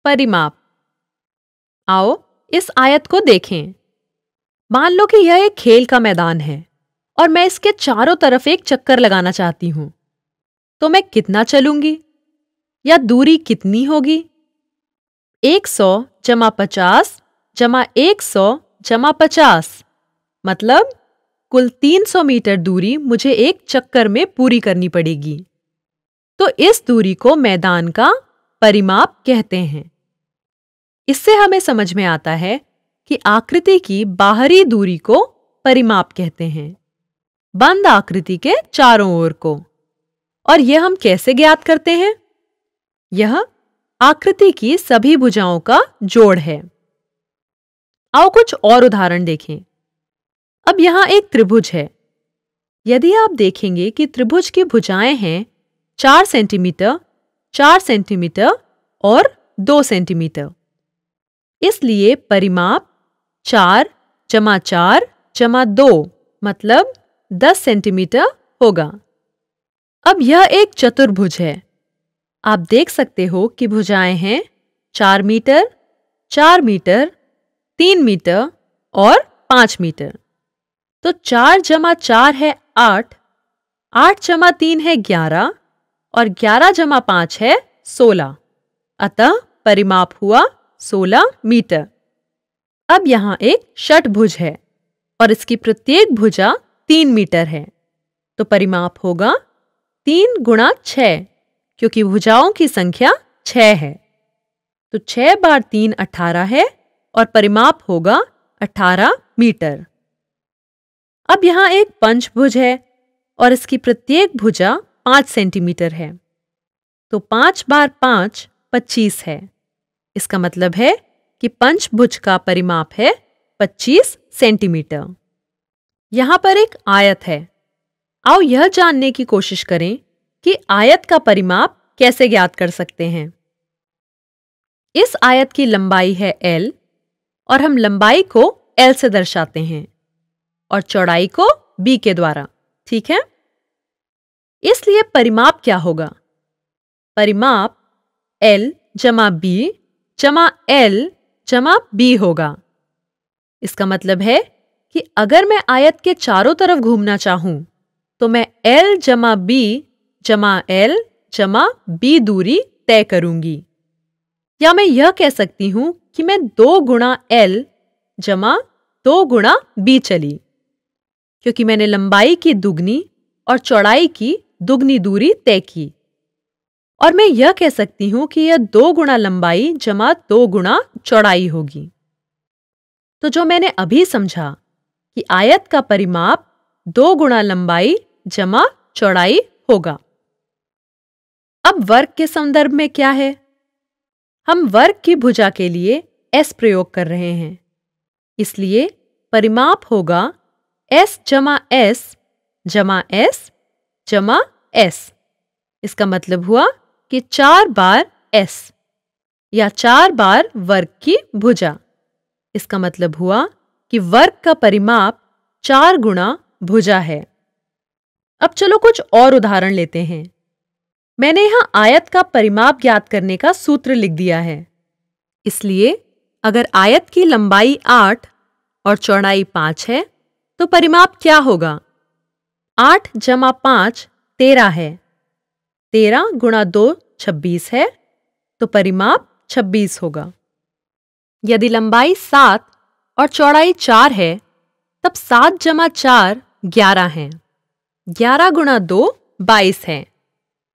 परिमाप। आओ इस आयत को देखें। मान लो कि यह एक खेल का मैदान है और मैं इसके चारों तरफ एक चक्कर लगाना चाहती हूँ। तो मैं कितना चलूंगी या दूरी कितनी होगी? 100 जमा 50 जमा 100 जमा 50 मतलब कुल 300 मीटर दूरी मुझे एक चक्कर में पूरी करनी पड़ेगी। तो इस दूरी को मैदान का परिमाप कहते हैं। इससे हमें समझ में आता है कि आकृति की बाहरी दूरी को परिमाप कहते हैं, बंद आकृति के चारों ओर को। और यह हम कैसे ज्ञात करते हैं? यह आकृति की सभी भुजाओं का जोड़ है। आओ कुछ और उदाहरण देखें। अब यहां एक त्रिभुज है। यदि आप देखेंगे कि त्रिभुज की भुजाएं हैं 4 सेंटीमीटर, 4 सेंटीमीटर और 2 सेंटीमीटर। इसलिए परिमाप 4 जमा 4 जमा 2 मतलब 10 सेंटीमीटर होगा। अब यह एक चतुर्भुज है। आप देख सकते हो कि भुजाएं हैं 4 मीटर, 4 मीटर, 3 मीटर और 5 मीटर। तो 4 जमा 4 है 8, 8 जमा 3 है 11 और 11 जमा 5 है 16। अतः परिमाप हुआ 16 मीटर। अब यहाँ एक षटभुज है और इसकी प्रत्येक भुजा 3 मीटर है। तो परिमाप होगा 3 गुणा 6 क्योंकि भुजाओं की संख्या 6 है। तो 6 बार 3 18 है और परिमाप होगा 18 मीटर। अब यहाँ एक पंचभुज है और इसकी प्रत्येक भुजा 5 सेंटीमीटर है। तो 5 बार 5 25 है। इसका मतलब है कि पंचभुज का परिमाप है 25 सेंटीमीटर। यहाँ पर एक आयत है। आओ यह जानने की कोशिश करें कि आयत का परिमाप कैसे ज्ञात कर सकते हैं। इस आयत की लंबाई है L और हम लंबाई को L से दर्शाते हैं और चौड़ाई को B के द्वारा, ठीक है? इसलिए परिमाप क्या होगा? परिमाप L जमा B जमा L जमा B होगा। इसका मतलब है कि अगर मैं आयत के चारों तरफ घूमना चाहूं तो मैं L जमा B जमा L जमा B दूरी तय करूंगी। या मैं यह कह सकती हूं कि मैं 2 गुणा L जमा 2 गुणा B चली, क्योंकि मैंने लंबाई की दुगनी और चौड़ाई की दुगनी दूरी तय की। और मैं यह कह सकती हूं कि यह 2 गुणा लंबाई जमा 2 गुणा चौड़ाई होगी। तो जो मैंने अभी समझा कि आयत का परिमाप 2 गुणा लंबाई जमा चौड़ाई होगा। अब वर्ग के संदर्भ में क्या है? हम वर्ग की भुजा के लिए S प्रयोग कर रहे हैं। इसलिए परिमाप होगा S जमा S जमा S जमा S। इसका मतलब हुआ कि 4 बार S या 4 बार वर्ग की भुजा। इसका मतलब हुआ कि वर्ग का परिमाप 4 गुणा भुजा है। अब चलो कुछ और उदाहरण लेते हैं। मैंने यहाँ आयत का परिमाप ज्ञात करने का सूत्र लिख दिया है। इसलिए अगर आयत की लंबाई 8 और चौड़ाई 5 है तो परिमाप क्या होगा? 8 जमा 5 13 है। 13 गुणा 2 26 है। तो परिमाप 26 होगा। यदि लंबाई 7 और चौड़ाई 4 है तब 7 जमा 4 11 है। 11 गुणा 2 22 है।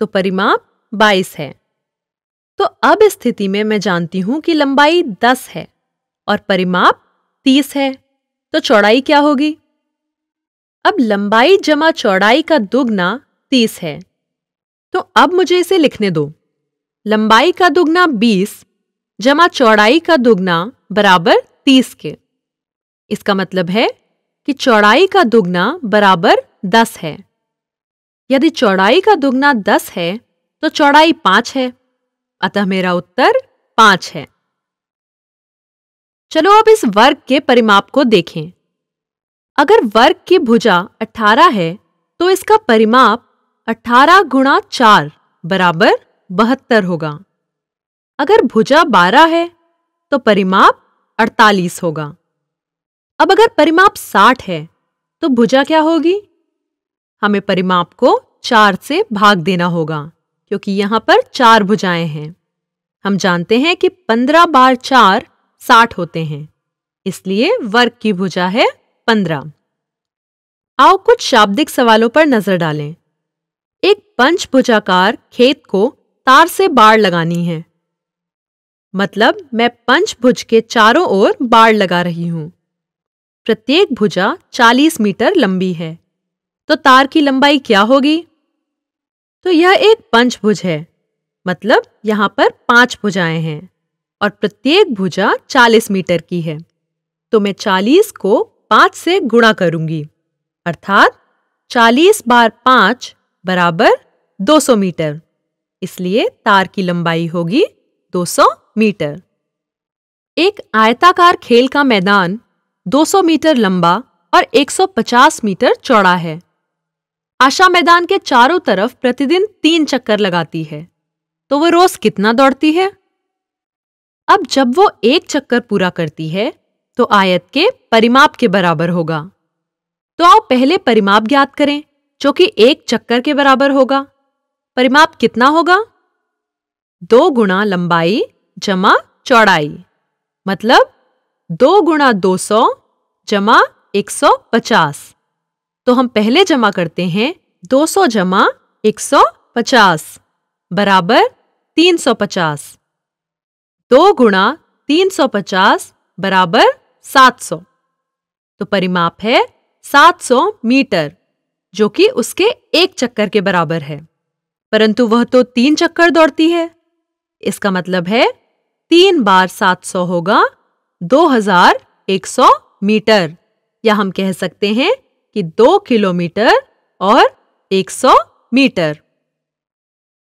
तो परिमाप 22 है। तो अब इस स्थिति में मैं जानती हूं कि लंबाई 10 है और परिमाप 30 है। तो चौड़ाई क्या होगी? अब लंबाई जमा चौड़ाई का दुगना 30 है। तो अब मुझे इसे लिखने दो। लंबाई का दुगना 20 जमा चौड़ाई का दुगना बराबर 30 के। इसका मतलब है कि चौड़ाई का दुगना बराबर 10 है। यदि चौड़ाई का दुगना 10 है तो चौड़ाई 5 है। अतः मेरा उत्तर 5 है। चलो अब इस वर्ग के परिमाप को देखें। अगर वर्ग की भुजा 18 है तो इसका परिमाप 18 गुणा 4 बराबर 72 होगा। अगर भुजा 12 है तो परिमाप 48 होगा। अब अगर परिमाप 60 है तो भुजा क्या होगी? हमें परिमाप को 4 से भाग देना होगा क्योंकि यहाँ पर 4 भुजाएं हैं। हम जानते हैं कि 15 बार 4 60 होते हैं, इसलिए वर्ग की भुजा है 15। आओ कुछ शाब्दिक सवालों पर नजर डालें। एक पंचभुजाकार खेत को तार से बाड़ लगानी है। मतलब मैं पंचभुज के चारों ओर बाड़ लगा रही हूं। प्रत्येक भुजा 40 मीटर लंबी है, तो तार की लंबाई क्या होगी? तो यह एक पंचभुज है, मतलब यहां पर 5 भुजाएं हैं और प्रत्येक भुजा 40 मीटर की है। तो मैं 40 को 5 से गुणा करूंगी, अर्थात 40 बार 5 बराबर 200 मीटर। इसलिए तार की लंबाई होगी 200 मीटर। एक आयताकार खेल का मैदान 200 मीटर लंबा और 150 मीटर चौड़ा है। आशा मैदान के चारों तरफ प्रतिदिन 3 चक्कर लगाती है, तो वो रोज कितना दौड़ती है? अब जब वो एक चक्कर पूरा करती है तो आयत के परिमाप के बराबर होगा। तो आओ पहले परिमाप ज्ञात करें, जो कि एक चक्कर के बराबर होगा। परिमाप कितना होगा? 2 गुणा लंबाई जमा चौड़ाई, मतलब 2 गुणा 200 जमा 150। तो हम पहले जमा करते हैं 200 जमा 150 बराबर 350। 2 गुणा 350 बराबर 700। तो परिमाप है 700 मीटर, जो कि उसके एक चक्कर के बराबर है। परंतु वह तो 3 चक्कर दौड़ती है। इसका मतलब है 3 बार 700 होगा 2100 मीटर, या हम कह सकते हैं कि 2 किलोमीटर और 100 मीटर।